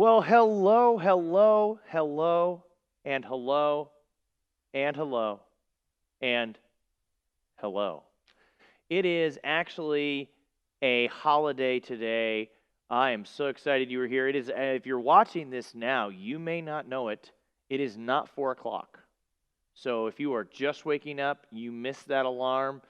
Well, hello, hello, hello, and hello, and hello, and hello. It is actually a holiday today. I am so excited you were here. It is, if you're watching this now, you may not know it. It is not 4 o'clock. So if you are just waking up, you missed that alarm,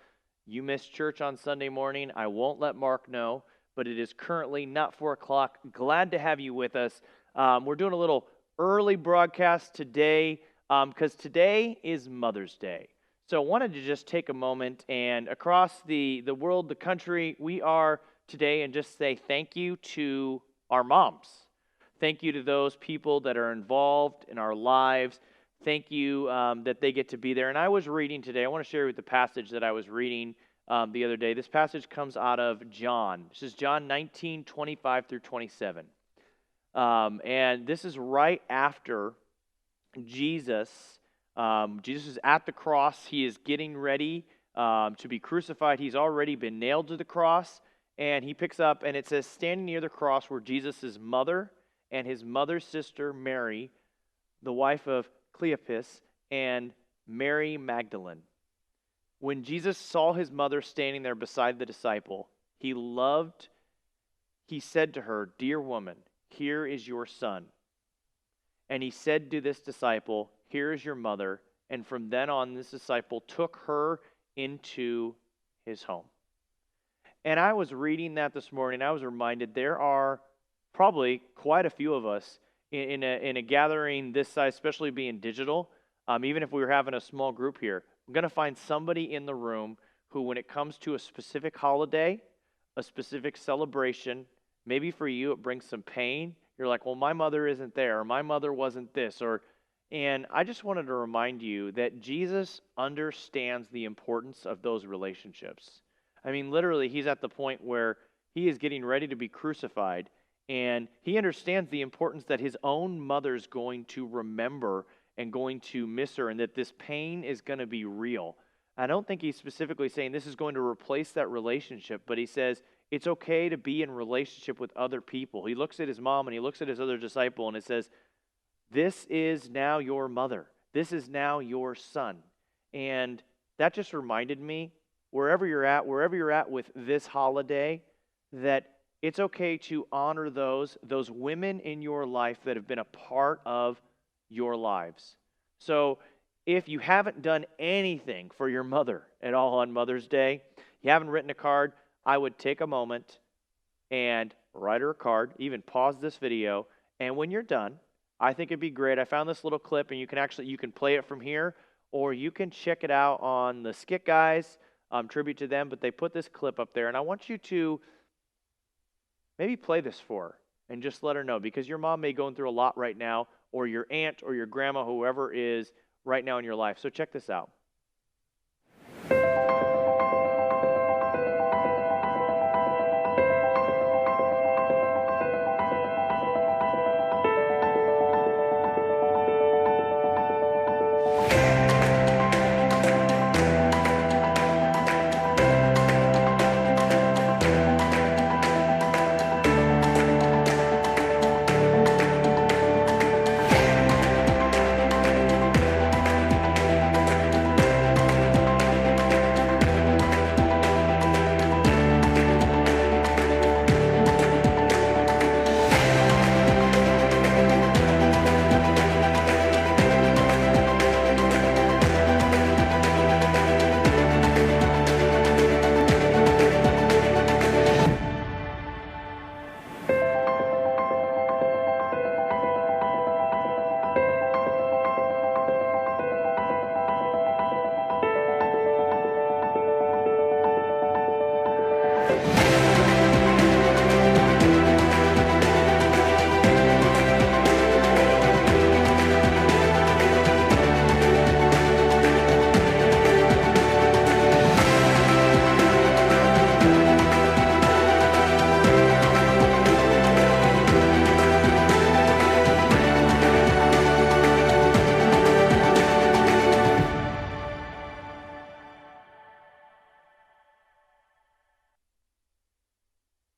you missed church on Sunday morning, I won't let Mark know, but it is currently not 4 o'clock. Glad to have you with us. We're doing a little early broadcast today because today is Mother's Day. So I wanted to just take a moment and across the world, the country, we are today and just say thank you to our moms. Thank you to those people that are involved in our lives. Thank you that they get to be there. And I was reading today, I want to share with the passage that I was reading the other day. This passage comes out of John. This is John 19:25 through 27. And this is right after Jesus. Jesus is at the cross. He is getting ready to be crucified. He's already been nailed to the cross. And he picks up, and it says, standing near the cross were Jesus' mother and his mother's sister, Mary, the wife of Cleopas, and Mary Magdalene. When Jesus saw his mother standing there beside the disciple, he said to her, "Dear woman, here is your son." And he said to this disciple, "Here is your mother." And from then on, this disciple took her into his home. And I was reading that this morning. I was reminded there are probably quite a few of us in a gathering this size, especially being digital. Even if we were having a small group here, I'm going to find somebody in the room who, when it comes to a specific holiday, a specific celebration, maybe for you it brings some pain. You're like, well, my mother isn't there, or my mother wasn't this, and I just wanted to remind you that Jesus understands the importance of those relationships. I mean, literally, he's at the point where he is getting ready to be crucified, and he understands the importance that his own mother's going to remember and going to miss her, and that this pain is going to be real. I don't think he's specifically saying this is going to replace that relationship, but he says it's okay to be in relationship with other people. He looks at his mom and he looks at his other disciple, and it says, this is now your mother. This is now your son. And that just reminded me, wherever you're at with this holiday, that it's okay to honor those women in your life that have been a part of your lives. So if you haven't done anything for your mother at all on Mother's Day, you haven't written a card, I would take a moment and write her a card, even pause this video, and when you're done, I think it'd be great. I found this little clip, and you can play it from here, or you can check it out on the Skit Guys, tribute to them, but they put this clip up there, and I want you to maybe play this for her and just let her know, because your mom may be going through a lot right now, or your aunt or your grandma, whoever is right now in your life. So check this out.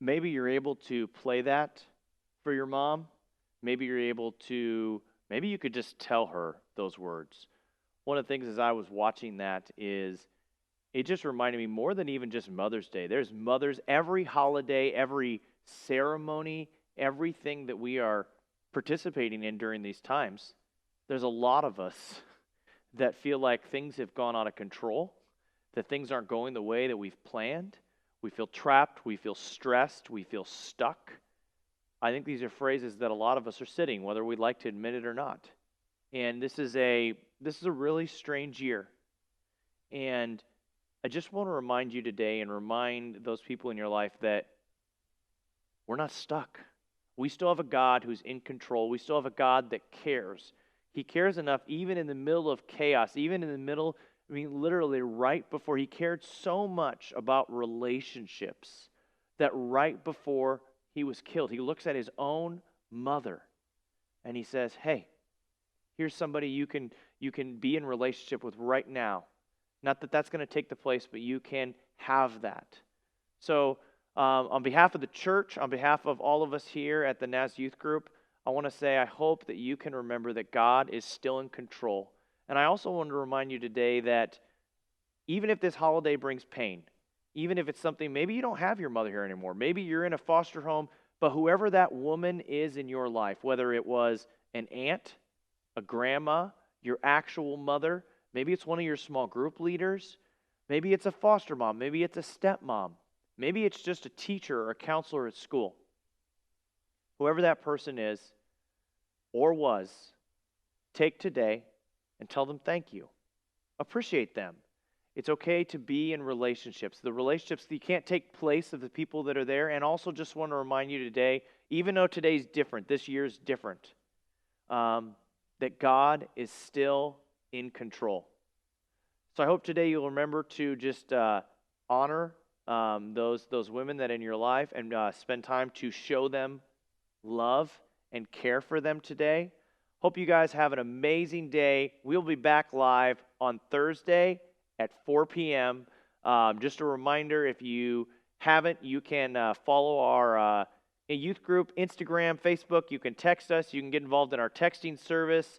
Maybe you're able to play that for your mom. Maybe you're able to, maybe you could just tell her those words. One of the things as I was watching that is it just reminded me more than even just Mother's Day. There's mothers, every holiday, every ceremony, everything that we are participating in during these times. There's a lot of us that feel like things have gone out of control, that things aren't going the way that we've planned. We feel trapped, we feel stressed, we feel stuck. I think these are phrases that a lot of us are sitting, whether we'd like to admit it or not. And this is a really strange year. And I just want to remind you today and remind those people in your life that we're not stuck. We still have a God who's in control. We still have a God that cares. He cares enough even in the middle of chaos, even in the middle, literally right before, he cared so much about relationships that right before he was killed, he looks at his own mother and he says, hey, here's somebody you can be in relationship with right now. Not that that's going to take the place, but you can have that. So on behalf of the church, on behalf of all of us here at the Naz Youth Group, I want to say I hope that you can remember that God is still in control. And I also want to remind you today that even if this holiday brings pain, even if it's something, maybe you don't have your mother here anymore, maybe you're in a foster home, but whoever that woman is in your life, whether it was an aunt, a grandma, your actual mother, maybe it's one of your small group leaders, maybe it's a foster mom, maybe it's a stepmom, maybe it's just a teacher or a counselor at school. Whoever that person is or was, take today and tell them thank you. Appreciate them. It's okay to be in relationships. The relationships that you can't take place of the people that are there. And also just want to remind you today, even though today's different, this year's different, that God is still in control. So I hope today you'll remember to just honor those women that are in your life and spend time to show them love and care for them today. Hope you guys have an amazing day. We'll be back live on Thursday at 4 p.m. Just a reminder, if you haven't, you can follow our youth group, Instagram, Facebook. You can text us. You can get involved in our texting service.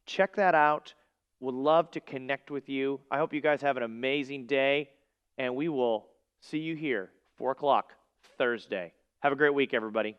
Check that out. Would love to connect with you. I hope you guys have an amazing day, and we will see you here, 4 o'clock Thursday. Have a great week, everybody.